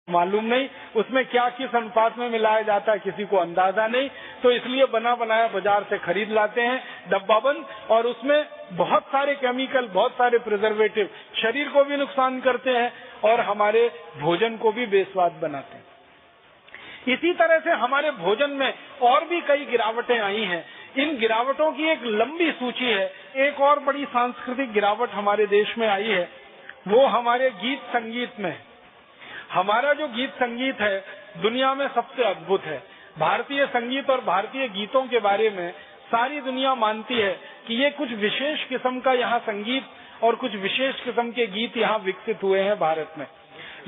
मालूम नहीं, उसमें क्या किस अनुपात में मिलाया जाता है किसी को अंदाजा नहीं। तो इसलिए बना बनाया बाजार से खरीद लाते हैं डब्बाबंद, और उसमें बहुत सारे केमिकल, बहुत सारे प्रिजर्वेटिव शरीर को भी नुकसान करते हैं और हमारे भोजन को भी बेस्वाद बनाते हैं। इसी तरह से हमारे भोजन में और भी कई गिरावटें आई हैं। इन गिरावटों की एक लंबी सूची है। एक और बड़ी सांस्कृतिक गिरावट हमारे देश में आई है, वो हमारे गीत संगीत में। हमारा जो गीत संगीत है दुनिया में सबसे अद्भुत है। भारतीय संगीत और भारतीय गीतों के बारे में सारी दुनिया मानती है कि ये कुछ विशेष किस्म का यहाँ संगीत और कुछ विशेष किस्म के गीत यहाँ विकसित हुए हैं भारत में।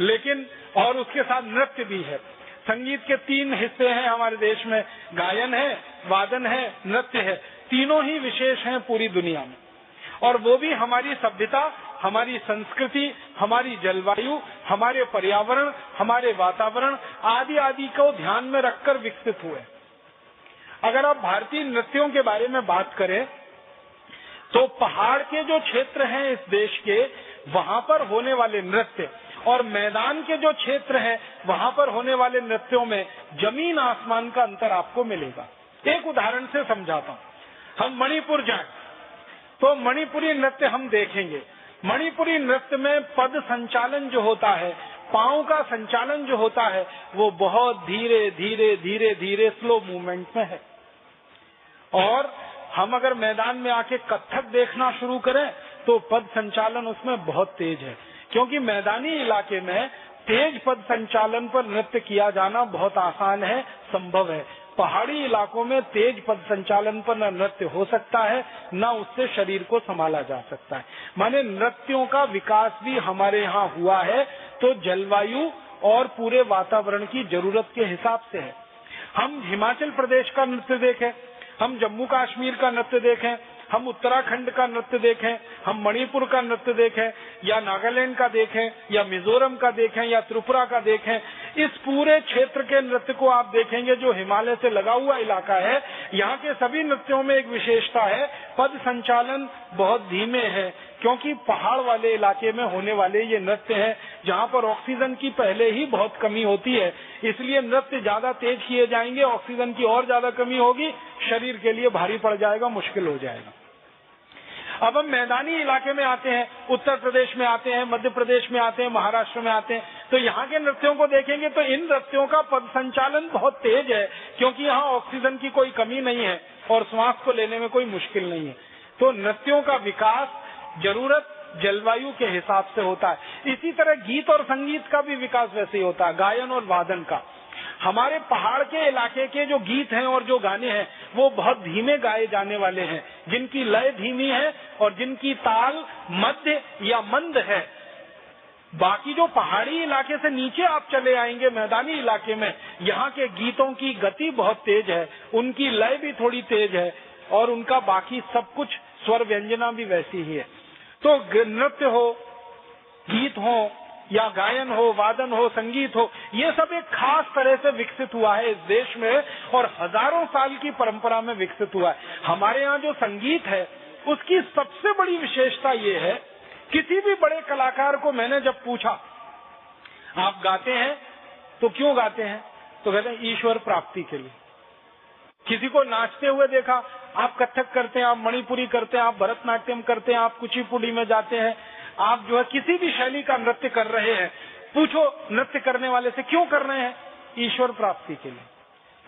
लेकिन और उसके साथ नृत्य भी है। संगीत के 3 हिस्से हैं हमारे देश में, गायन है, वादन है, नृत्य है। तीनों ही विशेष हैं पूरी दुनिया में, और वो भी हमारी सभ्यता, हमारी संस्कृति, हमारी जलवायु, हमारे पर्यावरण, हमारे वातावरण आदि आदि को ध्यान में रखकर विकसित हुए। अगर आप भारतीय नृत्यों के बारे में बात करें तो पहाड़ के जो क्षेत्र हैं इस देश के, वहां पर होने वाले नृत्य और मैदान के जो क्षेत्र हैं वहां पर होने वाले नृत्यों में जमीन आसमान का अंतर आपको मिलेगा। एक उदाहरण से समझाता हूँ। हम मणिपुर जाएं तो मणिपुरी नृत्य हम देखेंगे। मणिपुरी नृत्य में पद संचालन जो होता है, पांव का संचालन जो होता है, वो बहुत धीरे धीरे धीरे धीरे स्लो मूवमेंट में है। और हम अगर मैदान में आके कथक देखना शुरू करें तो पद संचालन उसमें बहुत तेज है, क्योंकि मैदानी इलाके में तेज पद संचालन पर नृत्य किया जाना बहुत आसान है, संभव है। पहाड़ी इलाकों में तेज पद संचालन पर न नृत्य हो सकता है, न उससे शरीर को संभाला जा सकता है। माने नृत्यों का विकास भी हमारे यहाँ हुआ है तो जलवायु और पूरे वातावरण की जरूरत के हिसाब से है। हम हिमाचल प्रदेश का नृत्य देखें, हम जम्मू कश्मीर का नृत्य देखें, हम उत्तराखंड का नृत्य देखें, हम मणिपुर का नृत्य देखें, या नागालैंड का देखें, या मिजोरम का देखें, या त्रिपुरा का देखें, इस पूरे क्षेत्र के नृत्य को आप देखेंगे जो हिमालय से लगा हुआ इलाका है। यहाँ के सभी नृत्यों में एक विशेषता है, पद संचालन बहुत धीमे है, क्योंकि पहाड़ वाले इलाके में होने वाले ये नृत्य हैं जहाँ पर ऑक्सीजन की पहले ही बहुत कमी होती है। इसलिए नृत्य ज्यादा तेज किए जाएंगे, ऑक्सीजन की और ज्यादा कमी होगी, शरीर के लिए भारी पड़ जाएगा, मुश्किल हो जाएगा। अब हम मैदानी इलाके में आते हैं, उत्तर प्रदेश में आते हैं, मध्य प्रदेश में आते हैं, महाराष्ट्र में आते हैं, तो यहाँ के नृत्यों को देखेंगे तो इन नृत्यों का पद संचालन बहुत तेज है, क्योंकि यहाँ ऑक्सीजन की कोई कमी नहीं है और श्वास को लेने में कोई मुश्किल नहीं है। तो नृत्यों का विकास जरूरत जलवायु के हिसाब से होता है। इसी तरह गीत और संगीत का भी विकास वैसे ही होता है, गायन और वादन का। हमारे पहाड़ के इलाके के जो गीत हैं और जो गाने हैं वो बहुत धीमे गाए जाने वाले हैं, जिनकी लय धीमी है और जिनकी ताल मध्य या मंद है। बाकी जो पहाड़ी इलाके से नीचे आप चले आएंगे मैदानी इलाके में, यहाँ के गीतों की गति बहुत तेज है, उनकी लय भी थोड़ी तेज है और उनका बाकी सब कुछ स्वर व्यंजना भी वैसी ही है। तो नृत्य हो, गीत हो, या गायन हो, वादन हो, संगीत हो, ये सब एक खास तरह से विकसित हुआ है इस देश में और हजारों साल की परंपरा में विकसित हुआ है। हमारे यहाँ जो संगीत है उसकी सबसे बड़ी विशेषता ये है, किसी भी बड़े कलाकार को मैंने जब पूछा आप गाते हैं तो क्यों गाते हैं, तो कहते हैं ईश्वर प्राप्ति के लिए। किसी को नाचते हुए देखा, आप कथक करते हैं, आप मणिपुरी करते हैं, आप भरतनाट्यम करते हैं, आप कुचिपुड़ी में जाते हैं, आप जो है किसी भी शैली का नृत्य कर रहे हैं, पूछो नृत्य करने वाले से क्यों कर रहे हैं, ईश्वर प्राप्ति के लिए।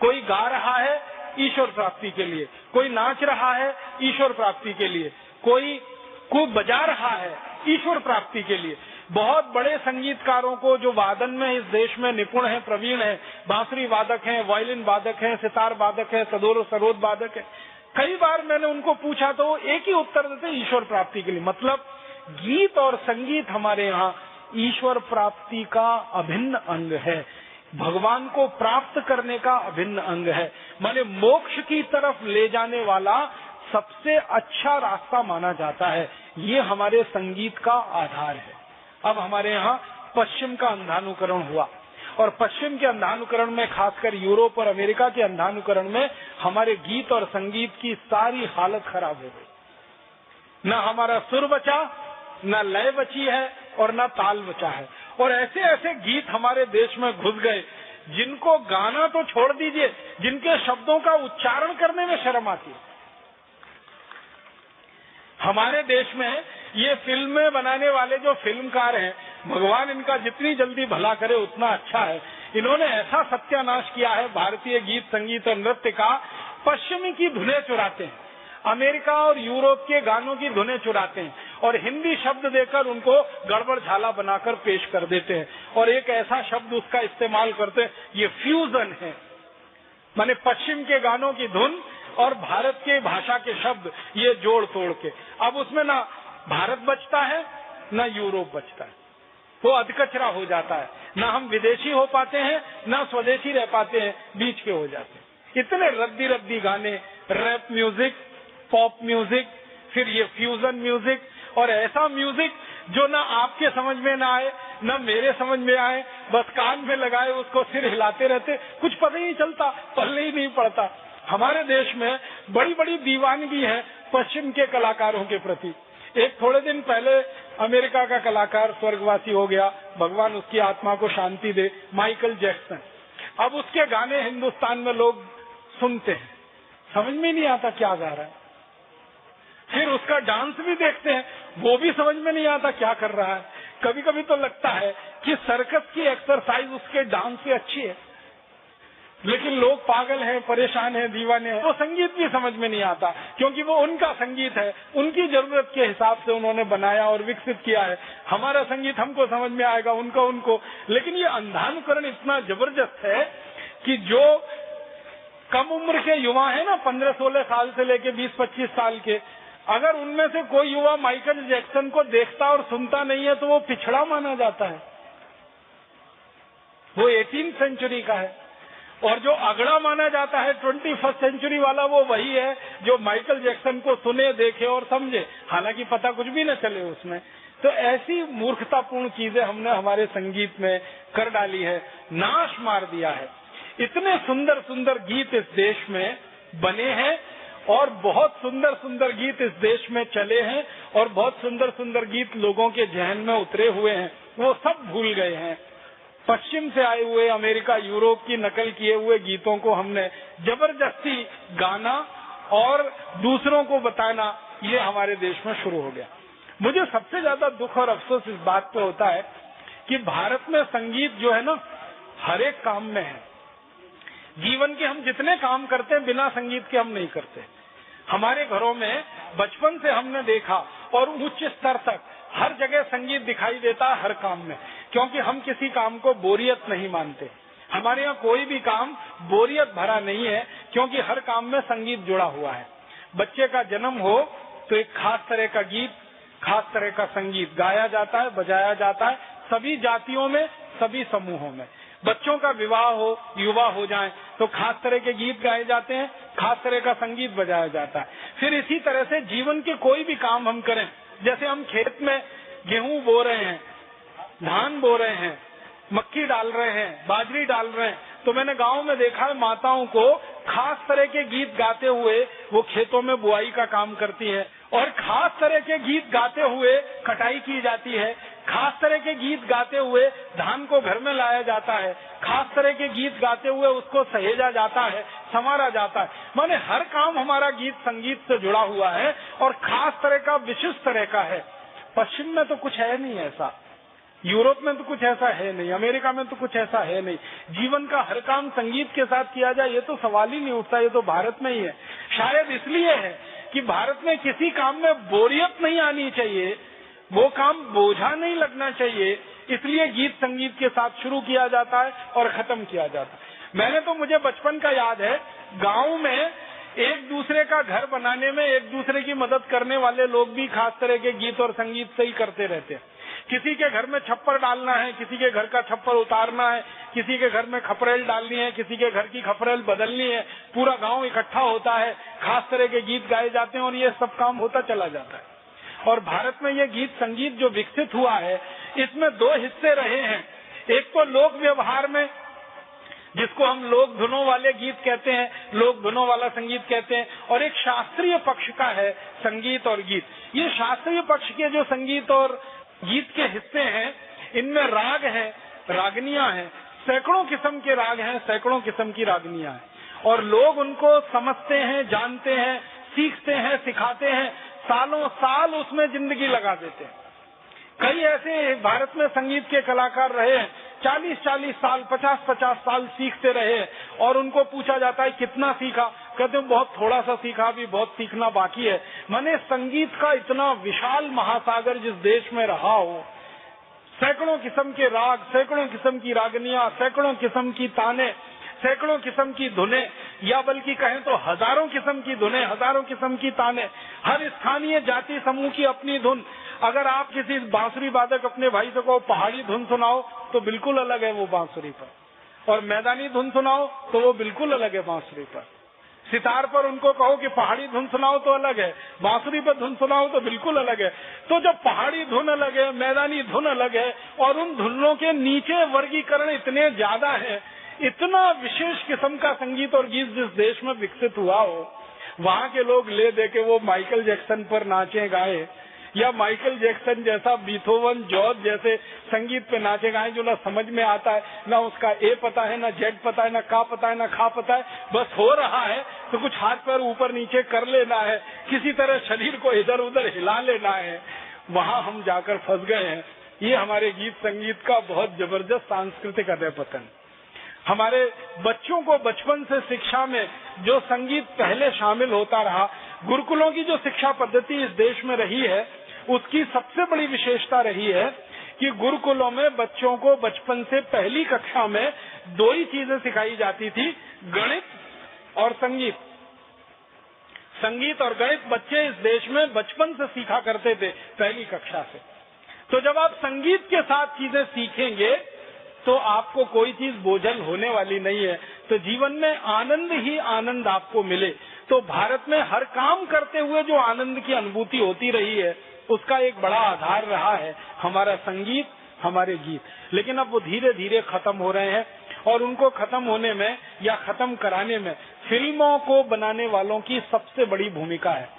कोई गा रहा है ईश्वर प्राप्ति के लिए, कोई नाच रहा है ईश्वर प्राप्ति के लिए, कोई बजा रहा है ईश्वर प्राप्ति के लिए। बहुत बड़े संगीतकारों को जो वादन में इस देश में निपुण है, प्रवीण है, बांसुरी वादक हैं, वायलिन वादक हैं, सितार वादक है, सदोर सरोद वादक है, कई बार मैंने उनको पूछा तो एक ही उत्तर देते, ईश्वर प्राप्ति के लिए। मतलब गीत और संगीत हमारे यहाँ ईश्वर प्राप्ति का अभिन्न अंग है, भगवान को प्राप्त करने का अभिन्न अंग है, माने मोक्ष की तरफ ले जाने वाला सबसे अच्छा रास्ता माना जाता है। ये हमारे संगीत का आधार है। अब हमारे यहाँ पश्चिम का अंधानुकरण हुआ और पश्चिम के अंधानुकरण में, खासकर यूरोप और अमेरिका के अंधानुकरण में, हमारे गीत और संगीत की सारी हालत खराब हो गई। न हमारा सुर बचा, न लय बची है और न ताल बचा है। और ऐसे ऐसे गीत हमारे देश में घुस गए जिनको गाना तो छोड़ दीजिए, जिनके शब्दों का उच्चारण करने में शर्म आती है। हमारे देश में ये फिल्में बनाने वाले जो फिल्मकार हैं, भगवान इनका जितनी जल्दी भला करे उतना अच्छा है। इन्होंने ऐसा सत्यानाश किया है भारतीय गीत संगीत और नृत्य का। पश्चिमी की धुनें चुराते हैं, अमेरिका और यूरोप के गानों की धुनें चुराते हैं और हिंदी शब्द देकर उनको गड़बड़ झाला बनाकर पेश कर देते हैं और एक ऐसा शब्द उसका इस्तेमाल करते हैं, ये फ्यूजन है। माने पश्चिम के गानों की धुन और भारत के भाषा के शब्द ये जोड़ तोड़ के, अब उसमें ना भारत बचता है ना यूरोप बचता है, वो अधकचरा हो जाता है। ना हम विदेशी हो पाते हैं ना स्वदेशी रह पाते हैं, बीच के हो जाते हैं। इतने रद्दी रद्दी गाने, रैप म्यूजिक, पॉप म्यूजिक, फिर ये फ्यूजन म्यूजिक और ऐसा म्यूजिक जो ना आपके समझ में ना आए ना मेरे समझ में आए, बस कान में लगाए उसको सिर हिलाते रहते, कुछ पता ही नहीं चलता, पल्ले ही नहीं पड़ता। हमारे देश में बड़ी बड़ी दीवानगी है पश्चिम के कलाकारों के प्रति। एक थोड़े दिन पहले अमेरिका का कलाकार स्वर्गवासी हो गया, भगवान उसकी आत्मा को शांति दे, माइकल जैक्सन। अब उसके गाने हिंदुस्तान में लोग सुनते हैं, समझ में नहीं आता क्या गा रहा है। फिर उसका डांस भी देखते हैं, वो भी समझ में नहीं आता क्या कर रहा है। कभी कभी तो लगता है कि सर्कस की एक्सरसाइज उसके डांस से अच्छी है, लेकिन लोग पागल हैं, परेशान हैं, दीवाने हैं। वो संगीत भी समझ में नहीं आता क्योंकि वो उनका संगीत है, उनकी जरूरत के हिसाब से उन्होंने बनाया और विकसित किया है। हमारा संगीत हमको समझ में आएगा, उनका उनको। लेकिन ये अंधानुकरण इतना जबरदस्त है कि जो कम उम्र के युवा है ना, 15-16 साल से लेके 20-25 साल के, अगर उनमें से कोई युवा माइकल जैक्सन को देखता और सुनता नहीं है तो वो पिछड़ा माना जाता है। वो 18वीं सेंचुरी का है और जो अगड़ा माना जाता है 21st सेंचुरी वाला, वो वही है जो माइकल जैक्सन को सुने, देखे और समझे, हालांकि पता कुछ भी न चले उसमें। तो ऐसी मूर्खतापूर्ण चीजें हमने हमारे संगीत में कर डाली है, नाश मार दिया है। इतने सुंदर सुंदर गीत इस देश में बने हैं और बहुत सुंदर सुंदर गीत इस देश में चले हैं और बहुत सुंदर सुंदर गीत लोगों के जहन में उतरे हुए हैं, वो सब भूल गए हैं। पश्चिम से आए हुए, अमेरिका यूरोप की नकल किए हुए गीतों को हमने जबरदस्ती गाना और दूसरों को बताना, ये हमारे देश में शुरू हो गया। मुझे सबसे ज्यादा दुख और अफसोस इस बात पे होता है कि भारत में संगीत जो है ना, हर एक काम में है। जीवन के हम जितने काम करते हैं बिना संगीत के हम नहीं करते। हमारे घरों में बचपन से हमने देखा और उच्च स्तर तक हर जगह संगीत दिखाई देता है, हर काम में, क्योंकि हम किसी काम को बोरियत नहीं मानते। हमारे यहाँ कोई भी काम बोरियत भरा नहीं है क्योंकि हर काम में संगीत जुड़ा हुआ है। बच्चे का जन्म हो तो एक खास तरह का गीत, खास तरह का संगीत गाया जाता है, बजाया जाता है, सभी जातियों में, सभी समूहों में। बच्चों का विवाह हो, युवा हो जाए तो खास तरह के गीत गाए जाते हैं, खास तरह का संगीत बजाया जाता है। फिर इसी तरह से जीवन के कोई भी काम हम करें, जैसे हम खेत में गेहूं बो रहे हैं, धान बो रहे हैं, मक्की डाल रहे हैं, बाजरी डाल रहे हैं, तो मैंने गांव में देखा है माताओं को खास तरह के गीत गाते हुए वो खेतों में बुआई का काम करती है और खास तरह के गीत गाते हुए कटाई की जाती है, खास तरह के गीत गाते हुए धान को घर में लाया जाता है, खास तरह के गीत गाते हुए उसको सहेजा जाता है, संवारा जाता है। माने हर काम हमारा गीत संगीत से जुड़ा हुआ है और खास तरह का, विशिष्ट तरह का है। पश्चिम में तो कुछ है नहीं ऐसा, यूरोप में तो कुछ ऐसा है नहीं, अमेरिका में तो कुछ ऐसा है नहीं। जीवन का हर काम संगीत के साथ किया जाए ये तो सवाल ही नहीं उठता, ये तो भारत में ही है। शायद इसलिए है कि भारत में किसी काम में बोरियत नहीं आनी चाहिए, वो काम बोझा नहीं लगना चाहिए, इसलिए गीत संगीत के साथ शुरू किया जाता है और खत्म किया जाता है। मैंने तो, मुझे बचपन का याद है, गाँव में एक दूसरे का घर बनाने में एक दूसरे की मदद करने वाले लोग भी खास तरह के गीत और संगीत से ही करते रहते हैं। किसी के घर में छप्पर डालना है, किसी के घर का छप्पर उतारना है, किसी के घर में खपरेल डालनी है, किसी के घर की खपरेल बदलनी है, पूरा गांव इकट्ठा होता है, खास तरह के गीत गाए जाते हैं और ये सब काम होता चला जाता है। और भारत में ये गीत संगीत जो विकसित हुआ है, इसमें दो हिस्से रहे हैं। एक तो लोक व्यवहार में, जिसको हम लोक धुनों वाले गीत कहते हैं, लोक धुनों वाला संगीत कहते हैं, और एक शास्त्रीय पक्ष का है संगीत और गीत। ये शास्त्रीय पक्ष के जो संगीत और गीत के हिस्से हैं, इनमें राग है, रागनियां हैं, सैकड़ों किस्म के राग हैं, सैकड़ों किस्म की रागनियां हैं, और लोग उनको समझते हैं, जानते हैं, सीखते हैं, सिखाते हैं, सालों साल उसमें जिंदगी लगा देते हैं। कई ऐसे भारत में संगीत के कलाकार रहे हैं, 40-40 साल, 50-50 साल सीखते रहे, और उनको पूछा जाता है कितना सीखा, कहते हैं बहुत थोड़ा सा सीखा, अभी बहुत सीखना बाकी है। माने संगीत का इतना विशाल महासागर जिस देश में रहा हो, सैकड़ों किस्म के राग, सैकड़ों किस्म की रागनियां, सैकड़ों किस्म की ताने, सैकड़ों किस्म की धुनें, या बल्कि कहें तो हजारों किस्म की धुनें, हजारों किस्म की ताने, हर स्थानीय जाति समूह की अपनी धुन। अगर आप किसी बांसुरी वादक अपने भाई से को पहाड़ी धुन सुनाओ तो बिल्कुल अलग है वो बांसुरी पर, और मैदानी धुन सुनाओ तो वो बिल्कुल अलग है बांसुरी पर। सितार पर उनको कहो कि पहाड़ी धुन सुनाओ तो अलग है, बांसुरी पर धुन सुनाओ तो बिल्कुल अलग है। तो जब पहाड़ी धुन अलग है, मैदानी धुन अलग है, और उन धुनों के नीचे वर्गीकरण इतने ज्यादा है, इतना विशेष किस्म का संगीत और गीत जिस देश में विकसित हुआ हो, वहाँ के लोग ले दे के वो माइकल जैक्सन पर नाचे गाए, या माइकल जैक्सन जैसा बीथोवन, जॉर्ज जैसे संगीत पे नाचे गाए जो ना समझ में आता है, ना उसका ए पता है, ना जेड पता है, ना का पता है, ना खा पता है, बस हो रहा है तो कुछ हाथ पैर ऊपर नीचे कर लेना है, किसी तरह शरीर को इधर उधर हिला लेना है, वहाँ हम जाकर फंस गए हैं। ये हमारे गीत संगीत का बहुत जबरदस्त सांस्कृतिक अधःपतन। हमारे बच्चों को बचपन से शिक्षा में जो संगीत पहले शामिल होता रहा, गुरुकुलों की जो शिक्षा पद्धति इस देश में रही है, उसकी सबसे बड़ी विशेषता रही है कि गुरुकुलों में बच्चों को बचपन से पहली कक्षा में दो ही चीजें सिखाई जाती थी, गणित और संगीत। संगीत और गणित बच्चे इस देश में बचपन से सीखा करते थे, पहली कक्षा से। तो जब आप संगीत के साथ चीजें सीखेंगे तो आपको कोई चीज बोझल होने वाली नहीं है, तो जीवन में आनंद ही आनंद आपको मिले। तो भारत में हर काम करते हुए जो आनंद की अनुभूति होती रही है, उसका एक बड़ा आधार रहा है हमारा संगीत, हमारे गीत। लेकिन अब वो धीरे धीरे खत्म हो रहे हैं, और उनको खत्म होने में या खत्म कराने में फिल्मों को बनाने वालों की सबसे बड़ी भूमिका है।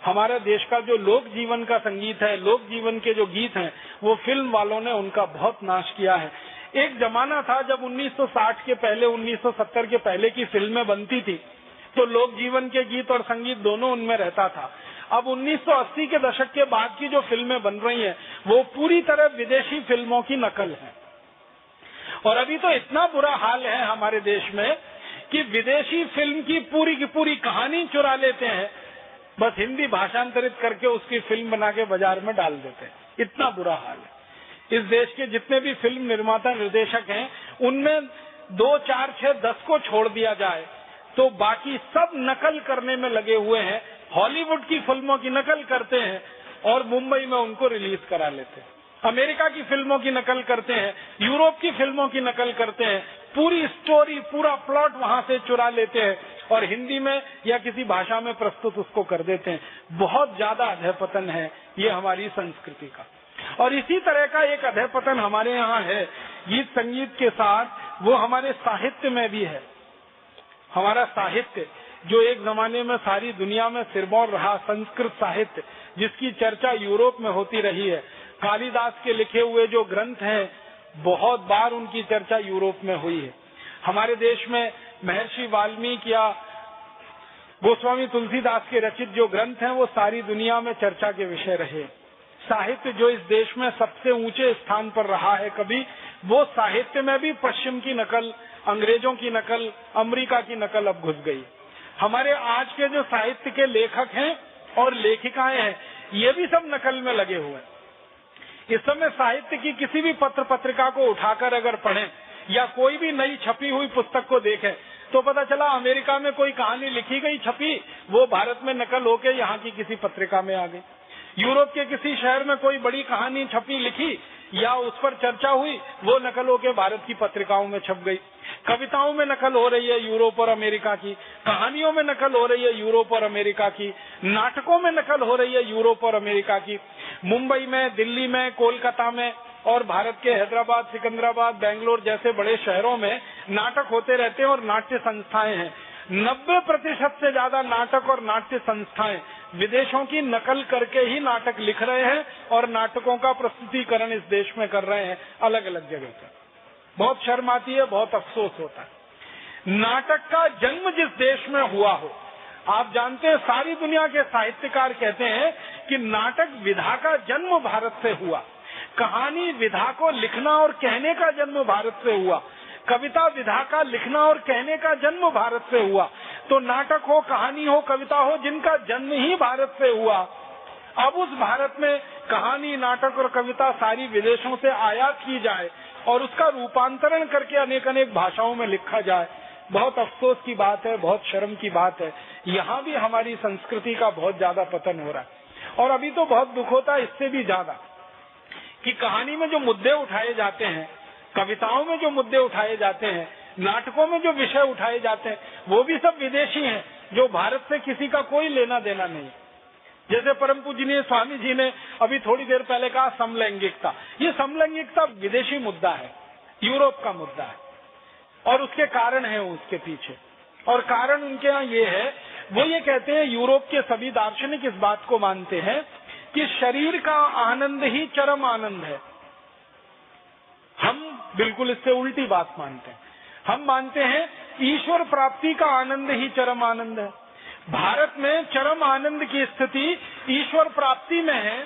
हमारे देश का जो लोक जीवन का संगीत है, लोक जीवन के जो गीत हैं, वो फिल्म वालों ने उनका बहुत नाश किया है। एक जमाना था जब 1960 के पहले, 1970 के पहले की फिल्में बनती थी, तो लोक जीवन के गीत और संगीत दोनों उनमें रहता था। अब 1980 के दशक के बाद की जो फिल्में बन रही हैं, वो पूरी तरह विदेशी फिल्मों की नकल है। और अभी तो इतना बुरा हाल है हमारे देश में कि विदेशी फिल्म की पूरी कहानी चुरा लेते हैं, बस हिंदी भाषांतरित करके उसकी फिल्म बना के बाजार में डाल देते हैं। इतना बुरा हाल है। इस देश के जितने भी फिल्म निर्माता निर्देशक हैं, उनमें 2, 4, 6, 10 को छोड़ दिया जाए तो बाकी सब नकल करने में लगे हुए हैं। हॉलीवुड की फिल्मों की नकल करते हैं और मुंबई में उनको रिलीज करा लेते हैं। अमेरिका की फिल्मों की नकल करते हैं, यूरोप की फिल्मों की नकल करते हैं, पूरी स्टोरी, पूरा प्लॉट वहां से चुरा लेते हैं और हिंदी में या किसी भाषा में प्रस्तुत उसको कर देते हैं। बहुत ज्यादा अधःपतन है ये हमारी संस्कृति का। और इसी तरह का एक अधःपतन हमारे यहाँ है गीत संगीत के साथ, वो हमारे साहित्य में भी है। हमारा साहित्य जो एक जमाने में सारी दुनिया में सिरमौर रहा, संस्कृत साहित्य जिसकी चर्चा यूरोप में होती रही है, कालिदास के लिखे हुए जो ग्रंथ हैं, बहुत बार उनकी चर्चा यूरोप में हुई है। हमारे देश में महर्षि वाल्मीकि या गोस्वामी तुलसीदास के रचित जो ग्रंथ हैं, वो सारी दुनिया में चर्चा के विषय रहे। साहित्य जो इस देश में सबसे ऊंचे स्थान पर रहा है कभी, वो साहित्य में भी पश्चिम की नकल, अंग्रेजों की नकल, अमेरिका की नकल अब घुस गई। हमारे आज के जो साहित्य के लेखक हैं और लेखिकाएं हैं, ये भी सब नकल में लगे हुए हैं। इस समय साहित्य की किसी भी पत्र पत्रिका को उठाकर अगर पढ़ें या कोई भी नई छपी हुई पुस्तक को देखें तो पता चला अमेरिका में कोई कहानी लिखी गई, छपी, वो भारत में नकल होके यहाँ की किसी पत्रिका में आ गई। यूरोप के किसी शहर में कोई बड़ी कहानी छपी, लिखी या उस पर चर्चा हुई, वो नकल होके भारत की पत्रिकाओं में छप गई। कविताओं में नकल हो रही है यूरोप और अमेरिका की, कहानियों में नकल हो रही है यूरोप और अमेरिका की, नाटकों में नकल हो रही है यूरोप और अमेरिका की। मुंबई में, दिल्ली में, कोलकाता में और भारत के हैदराबाद, सिकंदराबाद, बेंगलोर जैसे बड़े शहरों में नाटक होते रहते हैं और नाट्य संस्थाएं हैं। 90% से ज्यादा नाटक और नाट्य संस्थाएं विदेशों की नकल करके ही नाटक लिख रहे हैं और नाटकों का प्रस्तुतिकरण इस देश में कर रहे हैं अलग अलग जगह पर। बहुत शर्म आती है, बहुत अफसोस होता है। नाटक का जन्म जिस देश में हुआ हो, आप जानते हैं सारी दुनिया के साहित्यकार कहते हैं कि नाटक विधा का जन्म भारत से हुआ, कहानी विधा को लिखना और कहने का जन्म भारत से हुआ, कविता विधा का लिखना और कहने का जन्म भारत से हुआ। तो नाटक हो, कहानी हो, कविता हो, जिनका जन्म ही भारत से हुआ, अब उस भारत में कहानी, नाटक और कविता सारी विदेशों से आयात की जाए और उसका रूपांतरण करके अनेक अनेक भाषाओं में लिखा जाए, बहुत अफसोस की बात है, बहुत शर्म की बात है। यहाँ भी हमारी संस्कृति का बहुत ज्यादा पतन हो रहा है। और अभी तो बहुत दुख होता है इससे भी ज्यादा कि कहानी में जो मुद्दे उठाए जाते हैं, कविताओं में जो मुद्दे उठाए जाते हैं, नाटकों में जो विषय उठाए जाते हैं, वो भी सब विदेशी हैं, जो भारत से किसी का कोई लेना देना नहीं। जैसे परम पूजनीय स्वामी जी ने अभी थोड़ी देर पहले कहा समलैंगिकता, ये समलैंगिकता विदेशी मुद्दा है, यूरोप का मुद्दा है और उसके कारण है उसके पीछे। और कारण उनके यहाँ ये है, वो ये कहते हैं, यूरोप के सभी दार्शनिक इस बात को मानते हैं कि शरीर का आनंद ही चरम आनंद है। हम बिल्कुल इससे उल्टी बात मानते हैं। हम मानते हैं ईश्वर प्राप्ति का आनंद ही चरम आनंद है। भारत में चरम आनंद की स्थिति ईश्वर प्राप्ति में है,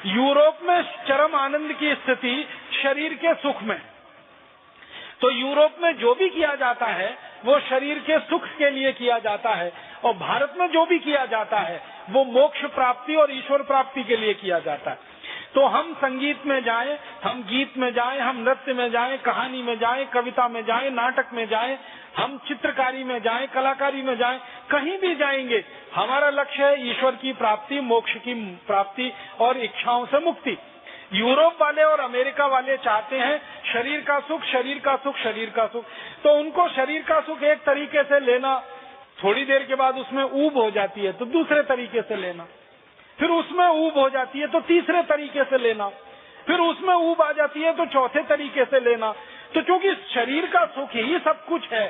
यूरोप में चरम आनंद की स्थिति शरीर के सुख में। तो यूरोप में जो भी किया जाता है वो शरीर के सुख के लिए किया जाता है और भारत में जो भी किया जाता है वो मोक्ष प्राप्ति और ईश्वर प्राप्ति के लिए किया जाता है। तो हम संगीत में जाएं, हम गीत में जाएं, हम नृत्य में जाएं, कहानी में जाएं, कविता में जाएं, नाटक में जाएं, हम चित्रकारी में जाएं, कलाकारी में जाएं, कहीं भी जाएंगे, हमारा लक्ष्य है ईश्वर की प्राप्ति, मोक्ष की प्राप्ति और इच्छाओं से मुक्ति। यूरोप वाले और अमेरिका वाले चाहते हैं शरीर का सुख, शरीर का सुख, शरीर का सुख। तो उनको शरीर का सुख एक तरीके से लेना, थोड़ी देर के बाद उसमें ऊब हो जाती है तो दूसरे तरीके से लेना, फिर उसमें ऊब हो जाती है तो तीसरे तरीके से लेना, फिर उसमें ऊब आ जाती है तो चौथे तरीके से लेना। तो क्योंकि शरीर का सुख ही सब कुछ है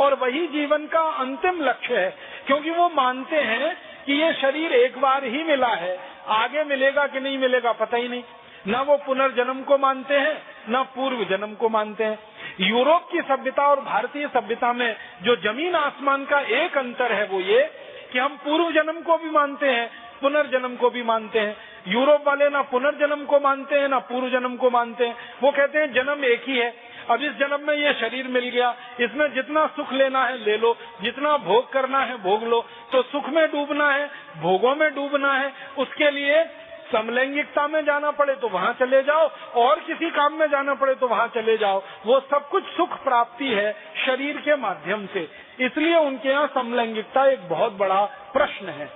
और वही जीवन का अंतिम लक्ष्य है, क्योंकि वो मानते हैं कि ये शरीर एक बार ही मिला है, आगे मिलेगा कि नहीं मिलेगा पता ही नहीं। न वो पुनर्जन्म को मानते हैं, न पूर्व जन्म को मानते हैं। यूरोप की सभ्यता और भारतीय सभ्यता में जो जमीन आसमान का एक अंतर है वो ये कि हम पूर्व जन्म को भी मानते हैं, पुनर्जन्म को भी मानते हैं। यूरोप वाले ना पुनर्जन्म को मानते हैं ना पूर्व जन्म को मानते हैं। वो कहते हैं जन्म एक ही है, अब इस जन्म में ये शरीर मिल गया, इसमें जितना सुख लेना है ले लो, जितना भोग करना है भोग लो। तो सुख में डूबना है, भोगों में डूबना है, उसके लिए समलैंगिकता में जाना पड़े तो वहाँ चले जाओ और किसी काम में जाना पड़े तो वहाँ चले जाओ। वो सब कुछ सुख प्राप्ति है शरीर के माध्यम से, इसलिए उनके यहाँ समलैंगिकता एक बहुत बड़ा प्रश्न है।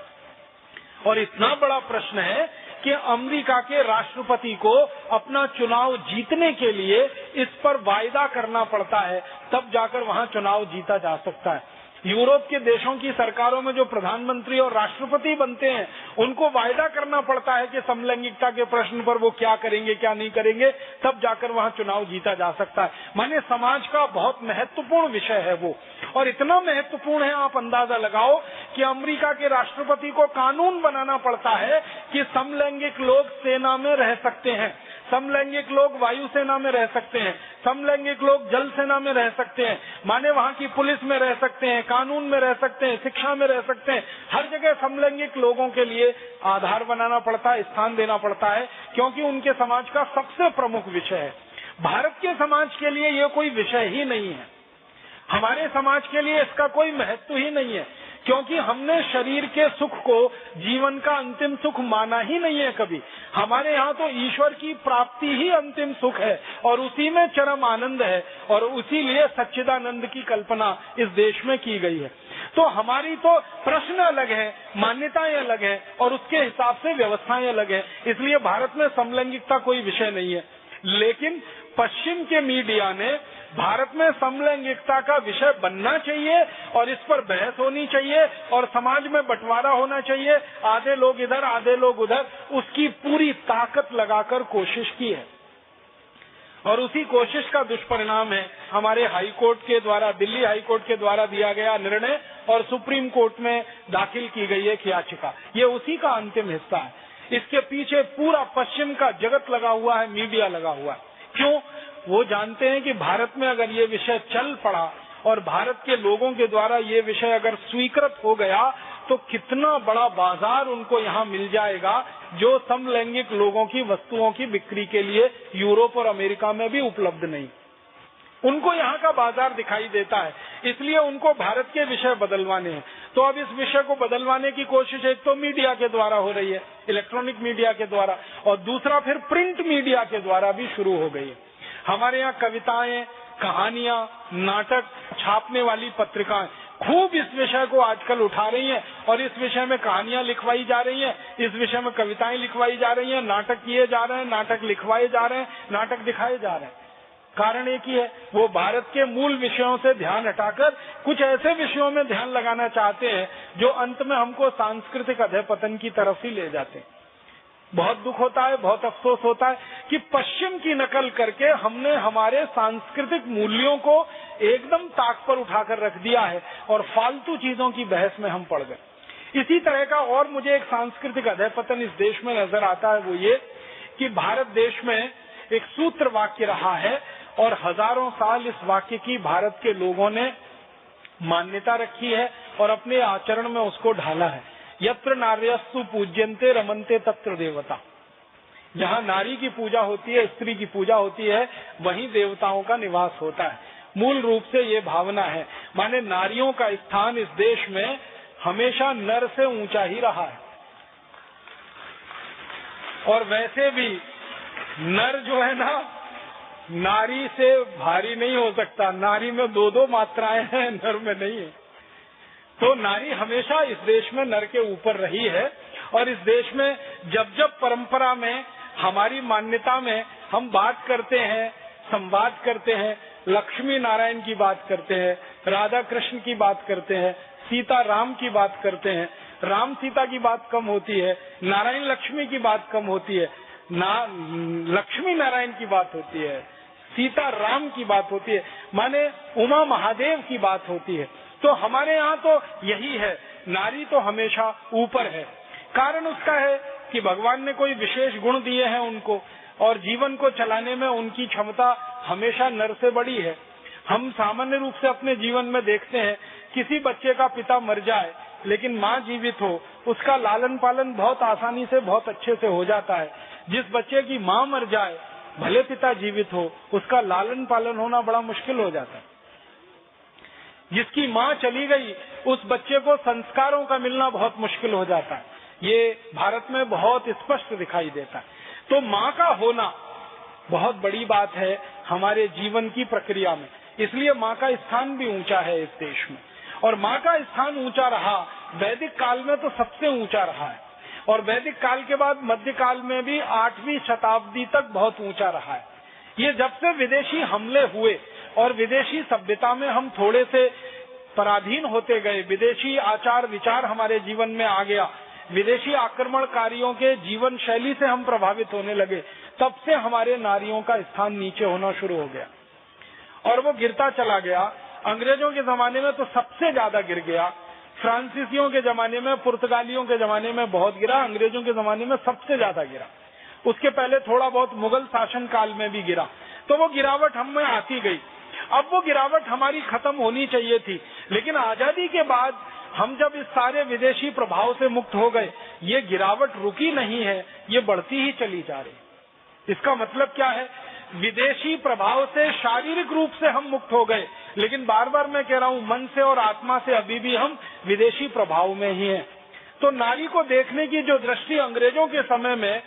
और इतना बड़ा प्रश्न है कि अमेरिका के राष्ट्रपति को अपना चुनाव जीतने के लिए इस पर वायदा करना पड़ता है, तब जाकर वहाँ चुनाव जीता जा सकता है। यूरोप के देशों की सरकारों में जो प्रधानमंत्री और राष्ट्रपति बनते हैं उनको वायदा करना पड़ता है कि समलैंगिकता के प्रश्न पर वो क्या करेंगे क्या नहीं करेंगे, तब जाकर वहाँ चुनाव जीता जा सकता है। माने समाज का बहुत महत्वपूर्ण विषय है वो, और इतना महत्वपूर्ण है आप अंदाजा लगाओ कि अमेरिका के राष्ट्रपति को कानून बनाना पड़ता है कि समलैंगिक लोग सेना में रह सकते हैं, समलैंगिक लोग वायुसेना में रह सकते हैं, समलैंगिक लोग जल सेना में रह सकते हैं, माने वहाँ की पुलिस में रह सकते हैं, कानून में रह सकते हैं, शिक्षा में रह सकते हैं। हर जगह समलैंगिक लोगों के लिए आधार बनाना पड़ता है, स्थान देना पड़ता है, क्योंकि उनके समाज का सबसे प्रमुख विषय है। भारत के समाज के लिए ये कोई विषय ही नहीं है, हमारे समाज के लिए इसका कोई महत्व ही नहीं है, क्योंकि हमने शरीर के सुख को जीवन का अंतिम सुख माना ही नहीं है कभी। हमारे यहाँ तो ईश्वर की प्राप्ति ही अंतिम सुख है और उसी में चरम आनंद है, और उसी लिए सच्चिदानंद की कल्पना इस देश में की गई है। तो हमारी तो प्रश्न अलग है, मान्यताएं अलग है और उसके हिसाब से व्यवस्थाएं अलग है। इसलिए भारत में समलैंगिकता कोई विषय नहीं है, लेकिन पश्चिम के मीडिया ने भारत में समलैंगिकता का विषय बनना चाहिए और इस पर बहस होनी चाहिए और समाज में बंटवारा होना चाहिए, आधे लोग इधर आधे लोग उधर, उसकी पूरी ताकत लगाकर कोशिश की है। और उसी कोशिश का दुष्परिणाम है हमारे हाई कोर्ट के द्वारा, दिल्ली हाई कोर्ट के द्वारा दिया गया निर्णय और सुप्रीम कोर्ट में दाखिल की गई एक याचिका, ये उसी का अंतिम हिस्सा है। इसके पीछे पूरा पश्चिम का जगत लगा हुआ है, मीडिया लगा हुआ है। क्यों? वो जानते हैं कि भारत में अगर ये विषय चल पड़ा और भारत के लोगों के द्वारा ये विषय अगर स्वीकृत हो गया तो कितना बड़ा बाजार उनको यहाँ मिल जाएगा, जो समलैंगिक लोगों की वस्तुओं की बिक्री के लिए यूरोप और अमेरिका में भी उपलब्ध नहीं। उनको यहाँ का बाजार दिखाई देता है, इसलिए उनको भारत के विषय बदलवाने हैं। तो अब इस विषय को बदलवाने की कोशिश एक तो मीडिया के द्वारा हो रही है, इलेक्ट्रॉनिक मीडिया के द्वारा, और दूसरा फिर प्रिंट मीडिया के द्वारा भी शुरू हो गई है। हमारे यहाँ कविताएं, कहानियां, नाटक छापने वाली पत्रिकाएं खूब इस विषय को आजकल उठा रही हैं और इस विषय में कहानियां लिखवाई जा रही हैं, इस विषय में कविताएं लिखवाई जा रही हैं, नाटक किए जा रहे हैं, नाटक लिखवाए जा रहे हैं, नाटक दिखाए जा रहे हैं। कारण एक ही है, वो भारत के मूल विषयों से ध्यान हटाकर कुछ ऐसे विषयों में ध्यान लगाना चाहते हैं जो अंत में हमको सांस्कृतिक अधःपतन की तरफ ही ले जाते हैं। बहुत दुख होता है, बहुत अफसोस होता है कि पश्चिम की नकल करके हमने हमारे सांस्कृतिक मूल्यों को एकदम ताक पर उठाकर रख दिया है और फालतू चीजों की बहस में हम पड़ गए। इसी तरह का और मुझे एक सांस्कृतिक अधःपतन इस देश में नजर आता है, वो ये कि भारत देश में एक सूत्र वाक्य रहा है और हजारों साल इस वाक्य की भारत के लोगों ने मान्यता रखी है और अपने आचरण में उसको ढाला है। यत्र नार्यस्तु पूज्यन्ते रमन्ते तत्र देवता। जहाँ नारी की पूजा होती है, स्त्री की पूजा होती है, वहीं देवताओं का निवास होता है। मूल रूप से ये भावना है, माने नारियों का स्थान इस देश में हमेशा नर से ऊंचा ही रहा है। और वैसे भी नर जो है ना, नारी से भारी नहीं हो सकता। नारी में दो दो मात्राएं हैं, नर में नहीं है। तो नारी हमेशा इस देश में नर के ऊपर रही है और इस देश में जब जब परंपरा में, हमारी मान्यता में हम बात करते हैं, संवाद करते हैं, लक्ष्मी नारायण की बात करते हैं, राधा कृष्ण की बात करते हैं, सीता राम की बात करते हैं, राम सीता की बात कम होती है, नारायण लक्ष्मी की बात कम होती है, लक्ष्मी नारायण की बात होती है, सीता राम की बात होती है, माने उमा महादेव की बात होती है। तो हमारे यहाँ तो यही है, नारी तो हमेशा ऊपर है। कारण उसका है कि भगवान ने कोई विशेष गुण दिए हैं उनको और जीवन को चलाने में उनकी क्षमता हमेशा नर से बड़ी है। हम सामान्य रूप से अपने जीवन में देखते हैं, किसी बच्चे का पिता मर जाए लेकिन माँ जीवित हो, उसका लालन पालन बहुत आसानी से, बहुत अच्छे से हो जाता है। जिस बच्चे की माँ मर जाए, भले पिता जीवित हो, उसका लालन पालन होना बड़ा मुश्किल हो जाता है। जिसकी माँ चली गई, उस बच्चे को संस्कारों का मिलना बहुत मुश्किल हो जाता है। ये भारत में बहुत स्पष्ट दिखाई देता है। तो माँ का होना बहुत बड़ी बात है हमारे जीवन की प्रक्रिया में, इसलिए माँ का स्थान भी ऊंचा है इस देश में। और माँ का स्थान ऊंचा रहा, वैदिक काल में तो सबसे ऊंचा रहा है और वैदिक काल के बाद मध्य काल में भी 8वीं शताब्दी तक बहुत ऊंचा रहा है। ये जब से विदेशी हमले हुए और विदेशी सभ्यता में हम थोड़े से पराधीन होते गए, विदेशी आचार विचार हमारे जीवन में आ गया, विदेशी आक्रमणकारियों के जीवन शैली से हम प्रभावित होने लगे, तब से हमारे नारियों का स्थान नीचे होना शुरू हो गया और वो गिरता चला गया। अंग्रेजों के जमाने में तो सबसे ज्यादा गिर गया, फ्रांसीसियों के जमाने में, पुर्तगालियों के जमाने में बहुत गिरा, अंग्रेजों के जमाने में सबसे ज्यादा गिरा। उसके पहले थोड़ा बहुत मुगल शासन काल में भी गिरा। तो वो गिरावट हम में आती गई। अब वो गिरावट हमारी खत्म होनी चाहिए थी, लेकिन आजादी के बाद हम जब इस सारे विदेशी प्रभाव से मुक्त हो गए, ये गिरावट रुकी नहीं है, ये बढ़ती ही चली जा रही। इसका मतलब क्या है? विदेशी प्रभाव से शारीरिक रूप से हम मुक्त हो गए, लेकिन बार बार मैं कह रहा हूँ, मन से और आत्मा से अभी भी हम विदेशी प्रभाव में ही हैं। तो नारी को देखने की जो दृष्टि अंग्रेजों के समय में,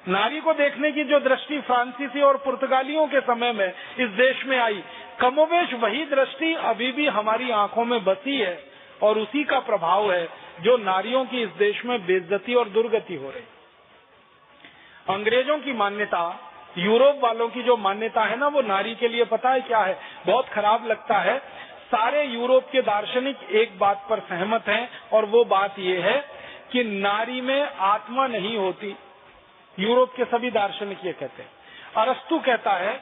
नारी को देखने की जो दृष्टि फ्रांसीसी और पुर्तगालियों के समय में इस देश में आई, कमोवेश वही दृष्टि अभी भी हमारी आंखों में बसी है और उसी का प्रभाव है जो नारियों की इस देश में बेइज्जती और दुर्गति हो रही। अंग्रेजों की मान्यता, यूरोप वालों की जो मान्यता है ना, वो नारी के लिए पता है क्या है? बहुत खराब लगता है। सारे यूरोप के दार्शनिक एक बात पर सहमत हैं और वो बात ये है कि नारी में आत्मा नहीं होती। यूरोप के सभी दार्शनिक ये कहते हैं। अरस्तु कहता है,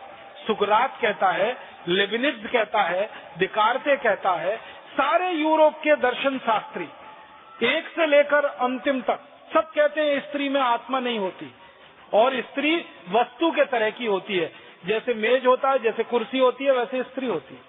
सुकरात कहता है, लेविनिज कहता है, दिकार्ते कहता है, सारे यूरोप के दर्शन शास्त्री एक से लेकर अंतिम तक सब कहते हैं स्त्री में आत्मा नहीं होती और स्त्री वस्तु के तरह की होती है। जैसे मेज होता है, जैसे कुर्सी होती है, वैसे स्त्री होती है।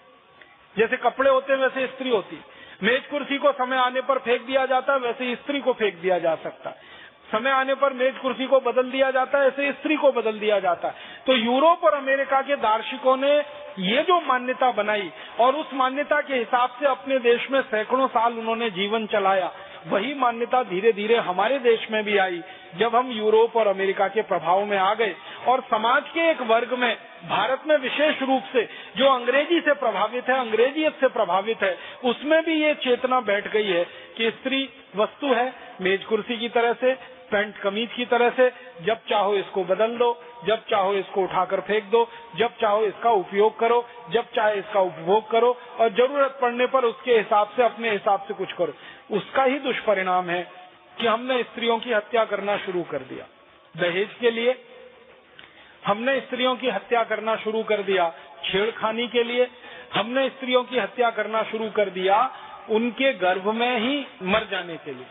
जैसे कपड़े होते हैं वैसे स्त्री होती है। मेज कुर्सी को समय आने पर फेंक दिया जाता है, वैसे स्त्री को फेंक दिया जा सकता है। समय आने पर मेज कुर्सी को बदल दिया जाता है, ऐसे स्त्री को बदल दिया जाता है। तो यूरोप और अमेरिका के दार्शनिकों ने ये जो मान्यता बनाई और उस मान्यता के हिसाब से अपने देश में सैकड़ों साल उन्होंने जीवन चलाया, वही मान्यता धीरे धीरे हमारे देश में भी आई जब हम यूरोप और अमेरिका के प्रभाव में आ गए। और समाज के एक वर्ग में, भारत में विशेष रूप से, जो अंग्रेजी से प्रभावित है, अंग्रेजियत से प्रभावित है, उसमें भी ये चेतना बैठ गई है कि स्त्री वस्तु है, मेज कुर्सी की तरह से, पैंट कमीज की तरह से, जब चाहो इसको बदल दो, जब चाहो इसको उठाकर फेंक दो, जब चाहो इसका उपयोग करो, जब चाहे इसका उपभोग करो और जरूरत पड़ने पर उसके हिसाब से, अपने हिसाब से कुछ करो। उसका ही दुष्परिणाम है कि हमने स्त्रियों की हत्या करना शुरू कर दिया। दहेज के लिए हमने स्त्रियों की हत्या करना शुरू कर दिया, छेड़खानी के लिए हमने स्त्रियों की हत्या करना शुरू कर दिया, उनके गर्भ में ही मर जाने के लिए।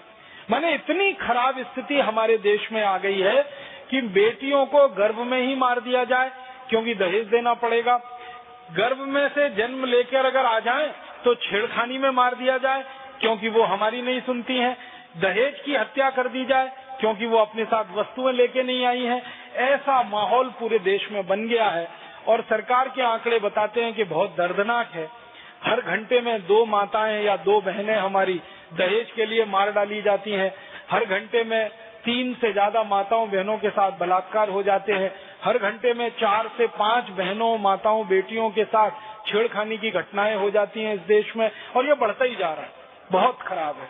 माने इतनी खराब स्थिति हमारे देश में आ गई है कि बेटियों को गर्भ में ही मार दिया जाए क्योंकि दहेज देना पड़ेगा। गर्भ में से जन्म लेकर अगर आ जाए तो छेड़खानी में मार दिया जाए क्योंकि वो हमारी नहीं सुनती हैं। दहेज की हत्या कर दी जाए क्योंकि वो अपने साथ वस्तुएं लेके नहीं आई हैं। ऐसा माहौल पूरे देश में बन गया है और सरकार के आंकड़े बताते हैं कि बहुत दर्दनाक है। हर घंटे में 2 माताएं या 2 बहनें हमारी दहेज के लिए मार डाली जाती हैं। हर घंटे में 3 से ज्यादा माताओं बहनों के साथ बलात्कार हो जाते हैं। हर घंटे में 4 से 5 बहनों, माताओं, बेटियों के साथ छेड़खानी की घटनाएं हो जाती हैं इस देश में और ये बढ़ता ही जा रहा है। बहुत खराब है।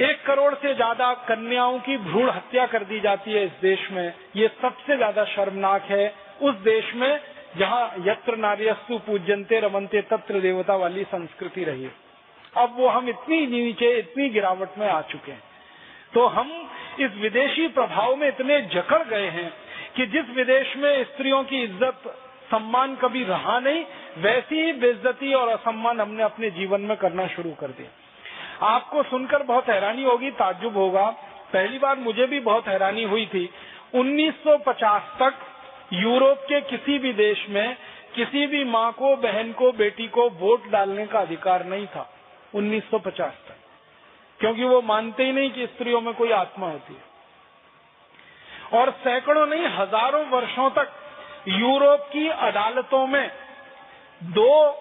1 करोड़ से ज्यादा कन्याओं की भ्रूण हत्या कर दी जाती है इस देश में। ये सबसे ज्यादा शर्मनाक है उस देश में जहाँ यत्र नार्यस्तु पूज्यन्ते रमन्ते तत्र देवता वाली संस्कृति रही है। अब वो हम इतनी नीचे, इतनी गिरावट में आ चुके हैं। तो हम इस विदेशी प्रभाव में इतने जकड़ गए हैं कि जिस विदेश में स्त्रियों की इज्जत, सम्मान कभी रहा नहीं, वैसी ही बेइज्जती और असम्मान हमने अपने जीवन में करना शुरू कर दिया। आपको सुनकर बहुत हैरानी होगी, ताज्जुब होगा। पहली बार मुझे भी बहुत हैरानी हुई थी। 1950 तक यूरोप के किसी भी देश में किसी भी माँ को, बहन को, बेटी को वोट डालने का अधिकार नहीं था 1950 तक, क्योंकि वो मानते ही नहीं कि स्त्रियों में कोई आत्मा होती है। और सैकड़ों नहीं, हजारों वर्षों तक यूरोप की अदालतों में 2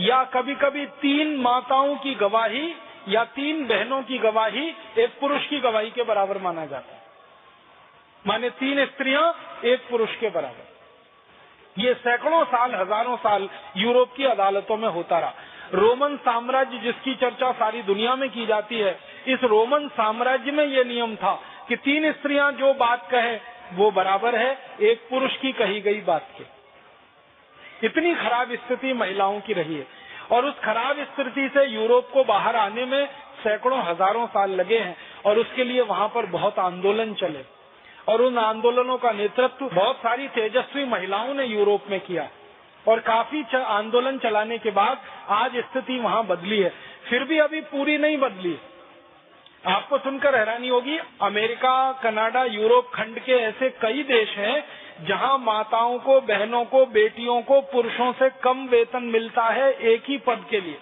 या कभी कभी 3 माताओं की गवाही या 3 बहनों की गवाही एक पुरुष की गवाही के बराबर माना जाता है। माने 3 स्त्रियां एक पुरुष के बराबर। ये सैकड़ों साल, हजारों साल यूरोप की अदालतों में होता रहा। रोमन साम्राज्य जिसकी चर्चा सारी दुनिया में की जाती है, इस रोमन साम्राज्य में ये नियम था कि 3 स्त्रियां जो बात कहे वो बराबर है एक पुरुष की कही गई बात के। इतनी खराब स्थिति महिलाओं की रही है और उस खराब स्थिति से यूरोप को बाहर आने में सैकड़ों, हजारों साल लगे हैं और उसके लिए वहां पर बहुत आंदोलन चले और उन आंदोलनों का नेतृत्व बहुत सारी तेजस्वी महिलाओं ने यूरोप में किया और काफी आंदोलन चलाने के बाद आज स्थिति वहां बदली है। फिर भी अभी पूरी नहीं बदली। आपको सुनकर हैरानी होगी, अमेरिका, कनाडा, यूरोप खंड के ऐसे कई देश हैं जहां माताओं को, बहनों को, बेटियों को पुरुषों से कम वेतन मिलता है एक ही पद के लिए।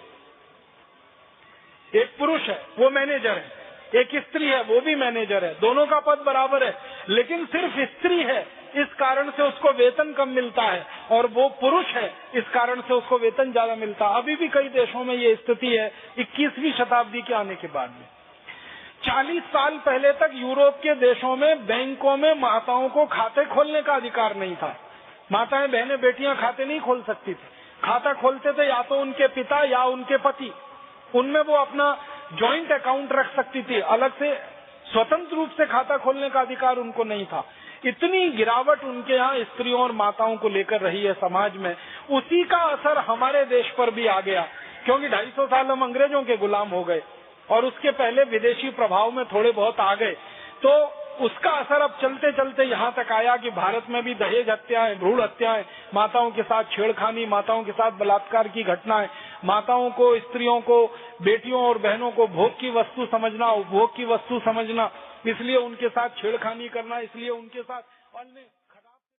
एक पुरुष है वो मैनेजर है, एक स्त्री है वो भी मैनेजर है, दोनों का पद बराबर है, लेकिन सिर्फ स्त्री है इस कारण से उसको वेतन कम मिलता है और वो पुरुष है इस कारण से उसको वेतन ज्यादा मिलता है। अभी भी कई देशों में ये स्थिति है 21वीं शताब्दी के आने के बाद में। 40 साल पहले तक यूरोप के देशों में बैंकों में माताओं को खाते खोलने का अधिकार नहीं था। माताएं, बहनें, बेटियां खाते नहीं खोल सकती थी। खाता खोलते थे या तो उनके पिता या उनके पति, उनमें वो अपना जॉइंट अकाउंट रख सकती थी, अलग से स्वतंत्र रूप से खाता खोलने का अधिकार उनको नहीं था। इतनी गिरावट उनके यहाँ स्त्रियों और माताओं को लेकर रही है समाज में। उसी का असर हमारे देश पर भी आ गया, क्योंकि 250 साल हम अंग्रेजों के गुलाम हो गए और उसके पहले विदेशी प्रभाव में थोड़े बहुत आ गए। तो उसका असर अब चलते चलते यहाँ तक आया कि भारत में भी दहेज हत्याएं, भ्रूण हत्याएं, माताओं के साथ छेड़खानी, माताओं के साथ बलात्कार की घटनाएं, माताओं को, स्त्रियों को, बेटियों और बहनों को भोग की वस्तु समझना, उपभोग की वस्तु समझना, इसलिए उनके साथ छेड़खानी करना, इसलिए उनके साथ अन्य